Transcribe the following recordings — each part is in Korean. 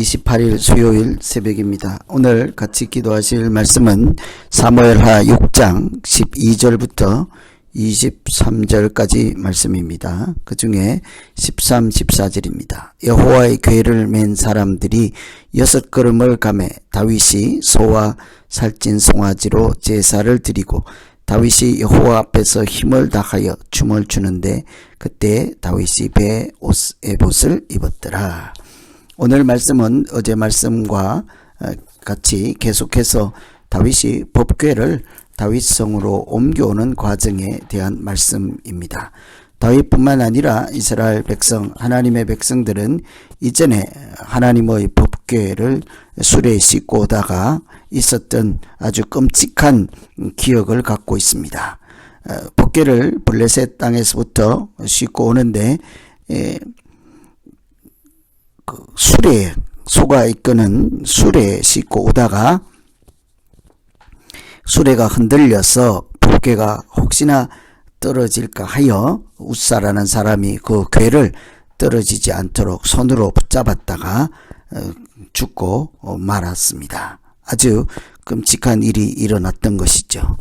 28일 수요일 새벽입니다. 오늘 같이 기도하실 말씀은 사무엘하 6장 12절부터 23절까지 말씀입니다. 그 중에 13, 14절입니다. 여호와의 궤를 맨 사람들이 6걸음을 가매 다윗이 소와 살찐 송아지로 제사를 드리고 다윗이 여호와 앞에서 힘을 다하여 춤을 추는데 그때 다윗이 배에 에봇을 입었더라. 오늘 말씀은 어제 말씀과 같이 계속해서 다윗이 법궤를 다윗성으로 옮겨오는 과정에 대한 말씀입니다. 다윗뿐만 아니라 이스라엘 백성, 하나님의 백성들은 이전에 하나님의 법궤를 수레에 싣고 오다가 있었던 아주 끔찍한 기억을 갖고 있습니다. 법궤를 블레셋 땅에서부터 싣고 오는데 수레, 소가 이끄는 수레에 싣고 오다가 수레가 흔들려서 법궤가 혹시나 떨어질까 하여 웃사라는 사람이 그 궤를 떨어지지 않도록 손으로 붙잡았다가 죽고 말았습니다. 아주 끔찍한 일이 일어났던 것이죠.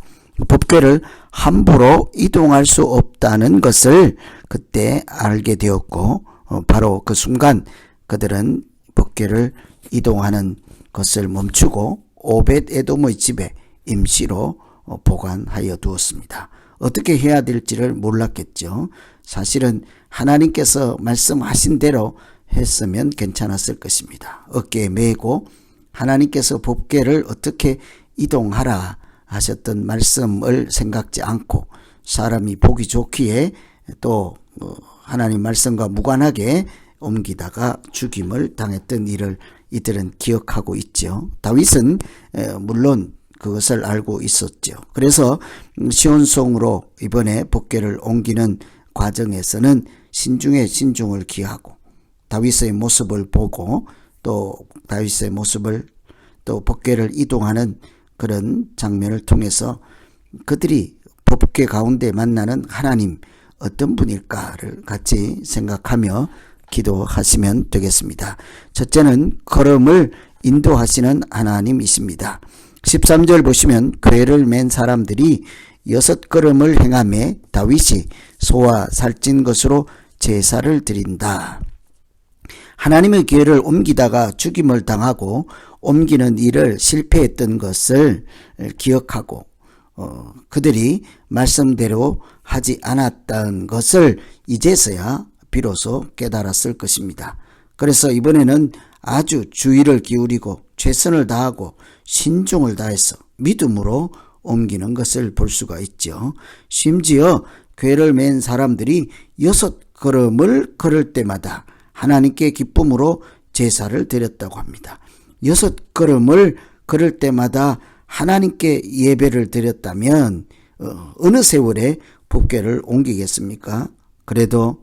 법궤를 함부로 이동할 수 없다는 것을 그때 알게 되었고 바로 그 순간 그들은 법궤를 이동하는 것을 멈추고 오벳 에돔의 집에 임시로 보관하여 두었습니다. 어떻게 해야 될지를 몰랐겠죠. 사실은 하나님께서 말씀하신 대로 했으면 괜찮았을 것입니다. 어깨에 메고 하나님께서 법궤를 어떻게 이동하라 하셨던 말씀을 생각지 않고 사람이 보기 좋기에 또 하나님 말씀과 무관하게 옮기다가 죽임을 당했던 일을 이들은 기억하고 있죠. 다윗은 물론 그것을 알고 있었죠. 그래서 시온성으로 이번에 법궤를 옮기는 과정에서는 신중에 신중을 기하고 다윗의 모습을 보고 또 다윗의 모습을 또 법궤를 이동하는 그런 장면을 통해서 그들이 법궤 가운데 만나는 하나님 어떤 분일까를 같이 생각하며 기도하시면 되겠습니다. 첫째는 걸음을 인도하시는 하나님이십니다. 13절 보시면 궤를 맨 사람들이 6걸음을 행하며 다윗이 소와 살찐 것으로 제사를 드린다. 하나님의 궤를 옮기다가 죽임을 당하고 옮기는 일을 실패했던 것을 기억하고 그들이 말씀대로 하지 않았던 것을 이제서야 비로소 깨달았을 것입니다. 그래서 이번에는 아주 주의를 기울이고 최선을 다하고 신중을 다해서 믿음으로 옮기는 것을 볼 수가 있죠. 심지어 궤를 맨 사람들이 6걸음을 걸을 때마다 하나님께 기쁨으로 제사를 드렸다고 합니다. 6걸음을 걸을 때마다 하나님께 예배를 드렸다면 어느 세월에 법궤를 옮기겠습니까? 그래도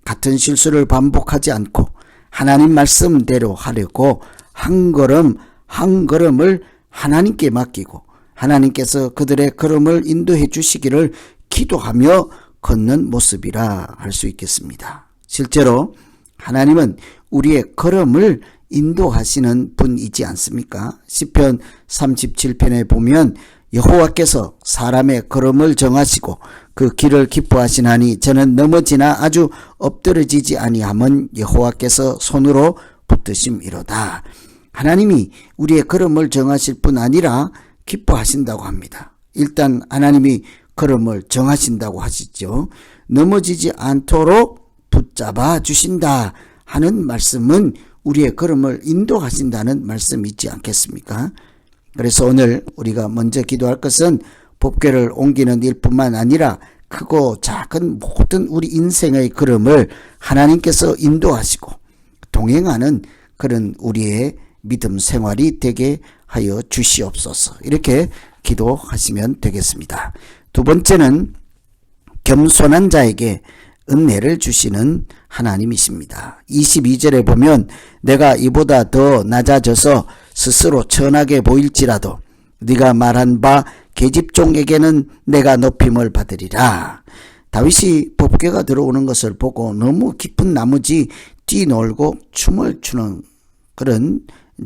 같은 실수를 반복하지 않고 하나님 말씀대로 하려고 한 걸음 한 걸음을 하나님께 맡기고 하나님께서 그들의 걸음을 인도해 주시기를 기도하며 걷는 모습이라 할 수 있겠습니다. 실제로 하나님은 우리의 걸음을 인도하시는 분이지 않습니까? 시편 37편에 보면 여호와께서 사람의 걸음을 정하시고 그 길을 기뻐하시나니 저는 넘어지나 아주 엎드러지지 아니함은 여호와께서 손으로 붙드심이로다. 하나님이 우리의 걸음을 정하실 뿐 아니라 기뻐하신다고 합니다. 일단 하나님이 걸음을 정하신다고 하시죠. 넘어지지 않도록 붙잡아 주신다 하는 말씀은 우리의 걸음을 인도하신다는 말씀이지 않겠습니까? 그래서 오늘 우리가 먼저 기도할 것은 법궤를 옮기는 일뿐만 아니라 크고 작은 모든 우리 인생의 걸음을 하나님께서 인도하시고 동행하는 그런 우리의 믿음 생활이 되게 하여 주시옵소서. 이렇게 기도하시면 되겠습니다. 두 번째는 겸손한 자에게 은혜를 주시는 하나님이십니다. 22절에 보면 내가 이보다 더 낮아져서 스스로 천하게 보일지라도 네가 말한 바 계집종에게는 내가 높임을 받으리라. 다윗이 법궤가 들어오는 것을 보고 너무 깊은 나머지 뛰놀고 춤을 추는 그런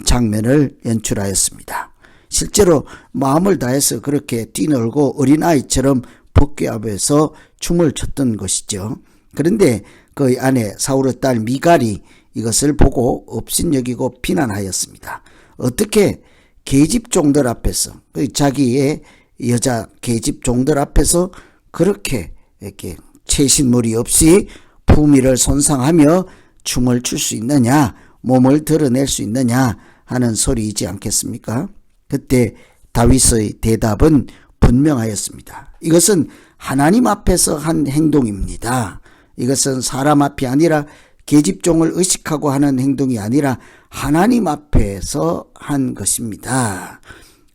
장면을 연출하였습니다. 실제로 마음을 다해서 그렇게 뛰놀고 어린아이처럼 법궤 앞에서 춤을 췄던 것이죠. 그런데 그 아내 사울의 딸 미갈이 이것을 보고 업신여기고 비난하였습니다. 어떻게 계집종들 앞에서, 자기의 여자 계집종들 앞에서 그렇게 이렇게 채신물이 없이 품위를 손상하며 춤을 출 수 있느냐, 몸을 드러낼 수 있느냐 하는 소리이지 않겠습니까? 그때 다윗의 대답은 분명하였습니다. 이것은 하나님 앞에서 한 행동입니다. 이것은 사람 앞이 아니라 계집종을 의식하고 하는 행동이 아니라 하나님 앞에서 한 것입니다.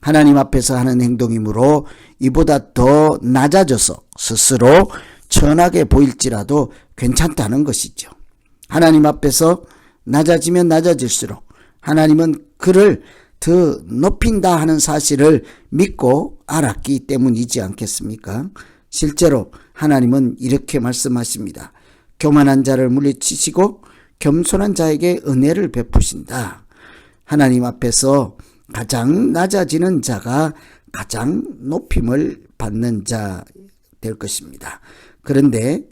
하나님 앞에서 하는 행동이므로 이보다 더 낮아져서 스스로 천하게 보일지라도 괜찮다는 것이죠. 하나님 앞에서 낮아지면 낮아질수록 하나님은 그를 더 높인다 하는 사실을 믿고 알았기 때문이지 않겠습니까? 실제로 하나님은 이렇게 말씀하십니다. 교만한 자를 물리치시고 겸손한 자에게 은혜를 베푸신다. 하나님 앞에서 가장 낮아지는 자가 가장 높임을 받는 자 될 것입니다. 그런데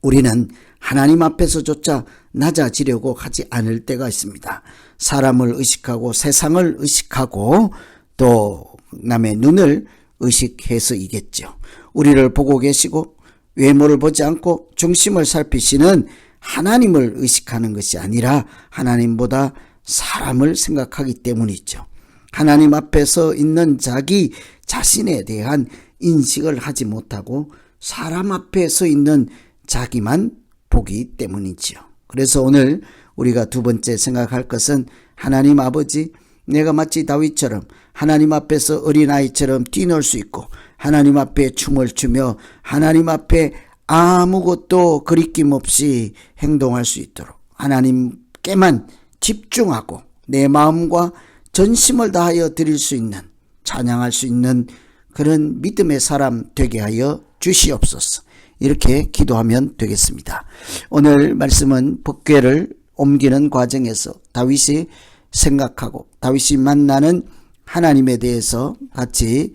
우리는 하나님 앞에서조차 낮아지려고 하지 않을 때가 있습니다. 사람을 의식하고 세상을 의식하고 또 남의 눈을 의식해서이겠죠. 우리를 보고 계시고 외모를 보지 않고 중심을 살피시는 하나님을 의식하는 것이 아니라 하나님보다 사람을 생각하기 때문이죠. 하나님 앞에서 있는 자기 자신에 대한 인식을 하지 못하고 사람 앞에 서 있는 자기만 보기 때문이지요. 그래서 오늘 우리가 두 번째 생각할 것은 하나님 아버지, 내가 마치 다윗처럼 하나님 앞에서 어린아이처럼 뛰놀 수 있고 하나님 앞에 춤을 추며 하나님 앞에 아무것도 거리낌 없이 행동할 수 있도록 하나님께만 집중하고 내 마음과 전심을 다하여 드릴 수 있는, 찬양할 수 있는 그런 믿음의 사람 되게 하여 주시옵소서. 이렇게 기도하면 되겠습니다. 오늘 말씀은 법궤를 옮기는 과정에서 다윗이 생각하고 다윗이 만나는 하나님에 대해서 같이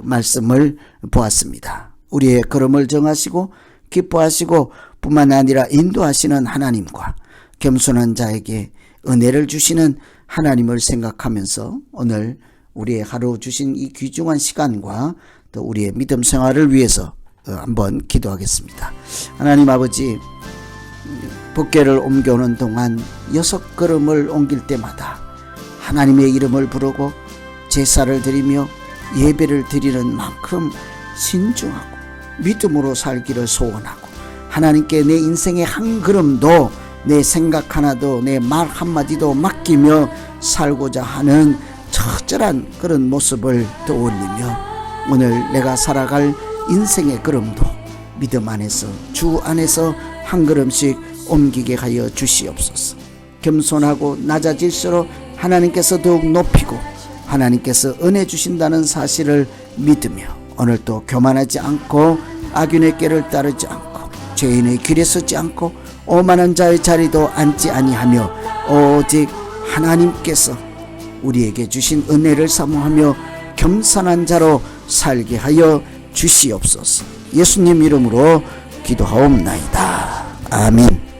말씀을 보았습니다. 우리의 걸음을 정하시고 기뻐하시고 뿐만 아니라 인도하시는 하나님과 겸손한 자에게 은혜를 주시는 하나님을 생각하면서 오늘 우리의 하루 주신 이 귀중한 시간과 또 우리의 믿음 생활을 위해서 한번 기도하겠습니다. 하나님 아버지, 법궤를 옮겨오는 동안 6걸음을 옮길 때마다 하나님의 이름을 부르고 제사를 드리며 예배를 드리는 만큼 신중하고 믿음으로 살기를 소원하고 하나님께 내 인생의 한 걸음도 내 생각 하나도 내 말 한마디도 맡기며 살고자 하는 처절한 그런 모습을 떠올리며 오늘 내가 살아갈 인생의 걸음도 믿음 안에서 주 안에서 한 걸음씩 옮기게 하여 주시옵소서. 겸손하고 낮아질수록 하나님께서 더욱 높이고 하나님께서 은혜 주신다는 사실을 믿으며 오늘도 교만하지 않고 악인의 꾀를 따르지 않고 죄인의 길에 서지 않고 오만한 자의 자리도 앉지 아니하며 오직 하나님께서 우리에게 주신 은혜를 사모하며 겸손한 자로 살게 하여 주시옵소서. 예수님 이름으로 기도하옵나이다. 아멘.